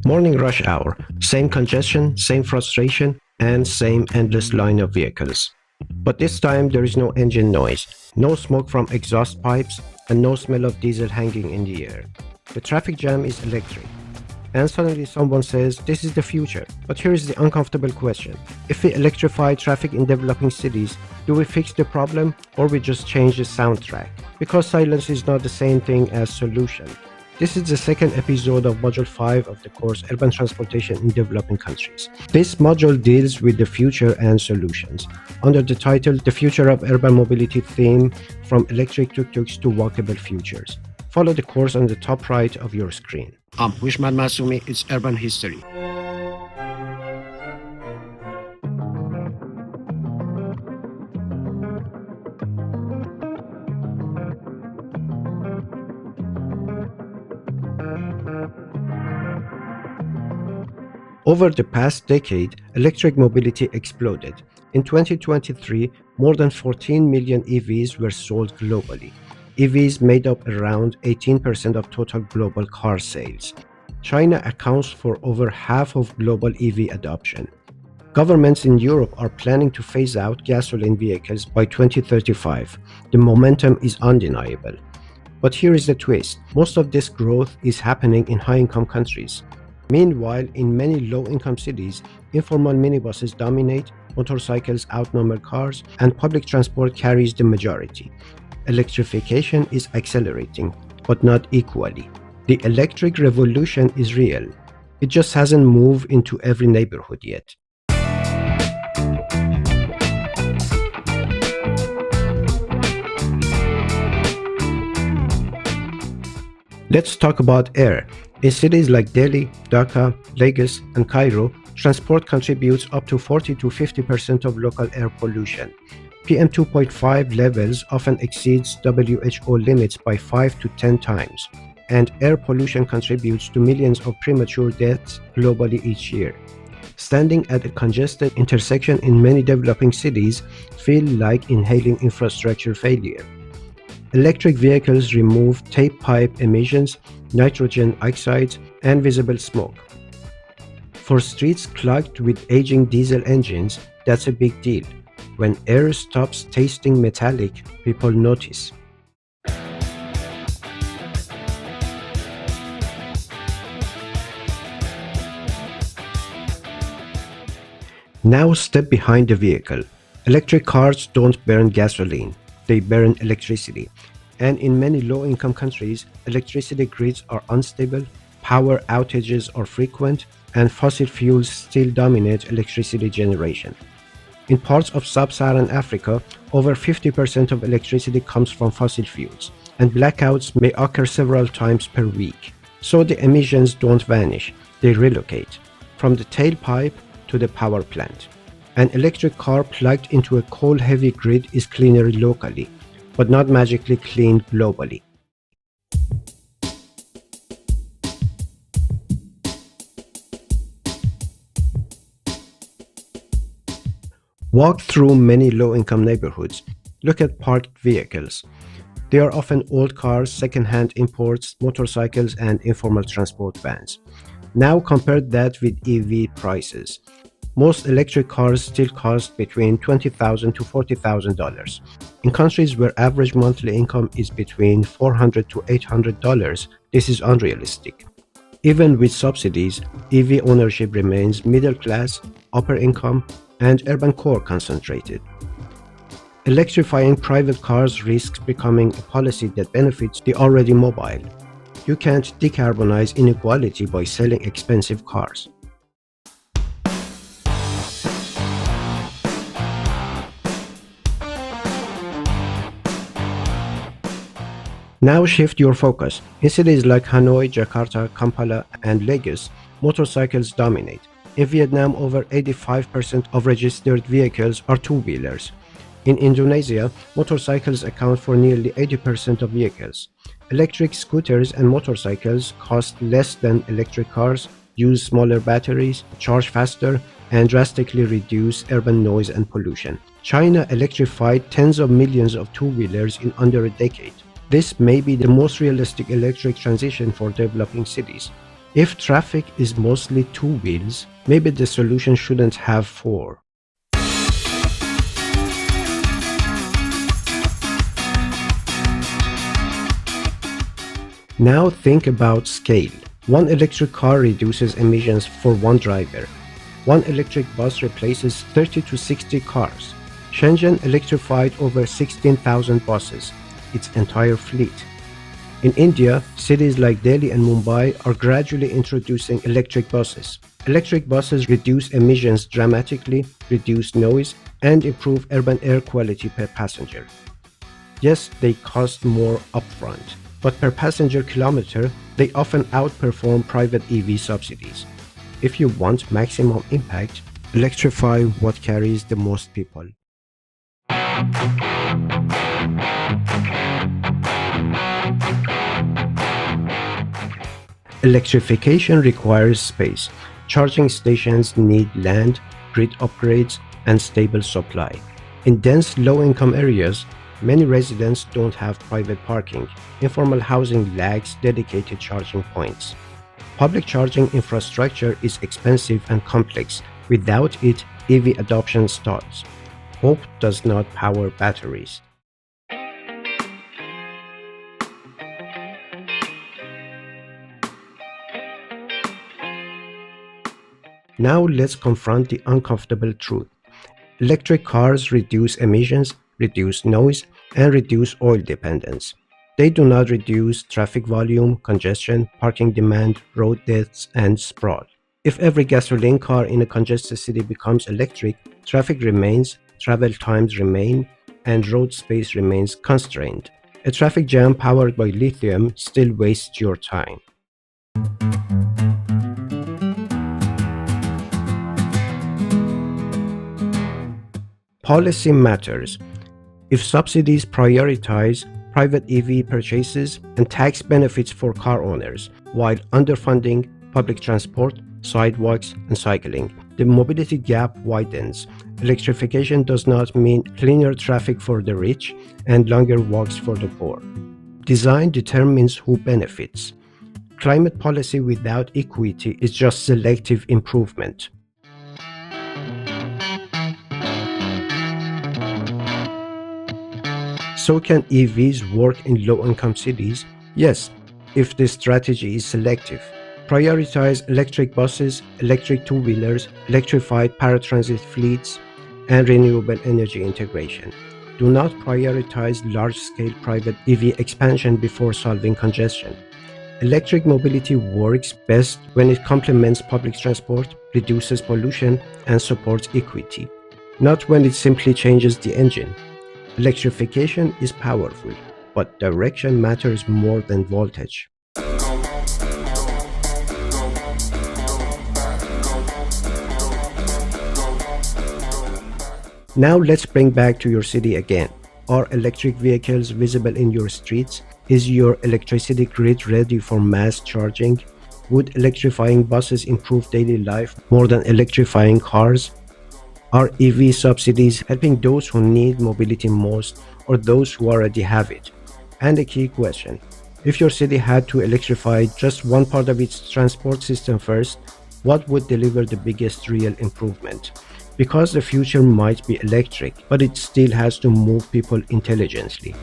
Morning rush hour, same congestion, same frustration, and same endless line of vehicles. But this time there is no engine noise, no smoke from exhaust pipes, and no smell of diesel hanging in the air. The traffic jam is electric. And suddenly someone says, this is the future. But here is the uncomfortable question. If we electrify traffic in developing cities, do we fix the problem or we just change the soundtrack? Because silence is not the same thing as solution. This is the second episode of Module 5 of the course Urban Transportation in Developing Countries. This module deals with the future and solutions, under the title The Future of Urban Mobility theme from electric tuk-tuks to walkable futures. Follow the course on the top right of your screen. I'm Wishman Masumi, it's Urban History. Over the past decade, electric mobility exploded. In 2023, more than 14 million EVs were sold globally. EVs made up around 18% of total global car sales. China accounts for over half of global EV adoption. Governments in Europe are planning to phase out gasoline vehicles by 2035. The momentum is undeniable. But here is the twist. Most of this growth is happening in high-income countries. Meanwhile, in many low-income cities, informal minibuses dominate, motorcycles outnumber cars, and public transport carries the majority. Electrification is accelerating, but not equally. The electric revolution is real. It just hasn't moved into every neighborhood yet. Let's talk about air. In cities like Delhi, Dhaka, Lagos, and Cairo, transport contributes up to 40 to 50% of local air pollution. PM 2.5 levels often exceeds WHO limits by 5 to 10 times, and air pollution contributes to millions of premature deaths globally each year. Standing at a congested intersection in many developing cities feel like inhaling infrastructure failure. Electric vehicles remove tailpipe emissions, nitrogen oxides, and visible smoke. For streets clogged with aging diesel engines, that's a big deal. When air stops tasting metallic, people notice. Now step behind the vehicle. Electric cars don't burn gasoline. They burn electricity. And in many low-income countries, electricity grids are unstable, power outages are frequent, and fossil fuels still dominate electricity generation. In parts of sub-Saharan Africa, over 50% of electricity comes from fossil fuels, and blackouts may occur several times per week. So the emissions don't vanish, they relocate, from the tailpipe to the power plant. An electric car plugged into a coal-heavy grid is cleaner locally, but not magically cleaned globally. Walk through many low-income neighborhoods. Look at parked vehicles. They are often old cars, second-hand imports, motorcycles, and informal transport vans. Now compare that with EV prices. Most electric cars still cost between $20,000 to $40,000. In countries where average monthly income is between $400 to $800, this is unrealistic. Even with subsidies, EV ownership remains middle class, upper income, and urban core concentrated. Electrifying private cars risks becoming a policy that benefits the already mobile. You can't decarbonize inequality by selling expensive cars. Now shift your focus. In cities like Hanoi, Jakarta, Kampala, and Lagos, motorcycles dominate. In Vietnam, over 85% of registered vehicles are two-wheelers. In Indonesia, motorcycles account for nearly 80% of vehicles. Electric scooters and motorcycles cost less than electric cars, use smaller batteries, charge faster, and drastically reduce urban noise and pollution. China electrified tens of millions of two-wheelers in under a decade. This may be the most realistic electric transition for developing cities. If traffic is mostly two wheels, maybe the solution shouldn't have four. Now think about scale. One electric car reduces emissions for one driver. One electric bus replaces 30 to 60 cars. Shenzhen electrified over 16,000 buses, its entire fleet. In India, cities like Delhi and Mumbai are gradually introducing electric buses. Electric buses reduce emissions dramatically, reduce noise, and improve urban air quality per passenger. Yes, they cost more upfront, but per passenger kilometer, they often outperform private EV subsidies. If you want maximum impact, electrify what carries the most people. Electrification requires space. Charging stations need land, grid upgrades, and stable supply. In dense, low-income areas, many residents don't have private parking. Informal housing lacks dedicated charging points. Public charging infrastructure is expensive and complex. Without it, EV adoption stalls. Hope does not power batteries. Now let's confront the uncomfortable truth. Electric cars reduce emissions, reduce noise, and reduce oil dependence. They do not reduce traffic volume, congestion, parking demand, road deaths, and sprawl. If every gasoline car in a congested city becomes electric, traffic remains, travel times remain, and road space remains constrained. A traffic jam powered by lithium still wastes your time. Policy matters. If subsidies prioritize private EV purchases and tax benefits for car owners, while underfunding public transport, sidewalks, and cycling, the mobility gap widens. Electrification does not mean cleaner traffic for the rich and longer walks for the poor. Design determines who benefits. Climate policy without equity is just selective improvement. So can EVs work in low-income cities? Yes, if the strategy is selective. Prioritize electric buses, electric two-wheelers, electrified paratransit fleets, and renewable energy integration. Do not prioritize large-scale private EV expansion before solving congestion. Electric mobility works best when it complements public transport, reduces pollution, and supports equity, not when it simply changes the engine. Electrification is powerful, but direction matters more than voltage. Now let's bring back to your city again. Are electric vehicles visible in your streets? Is your electricity grid ready for mass charging? Would electrifying buses improve daily life more than electrifying cars? Are EV subsidies helping those who need mobility most or those who already have it? And a key question, if your city had to electrify just one part of its transport system first, what would deliver the biggest real improvement? Because the future might be electric, but it still has to move people intelligently.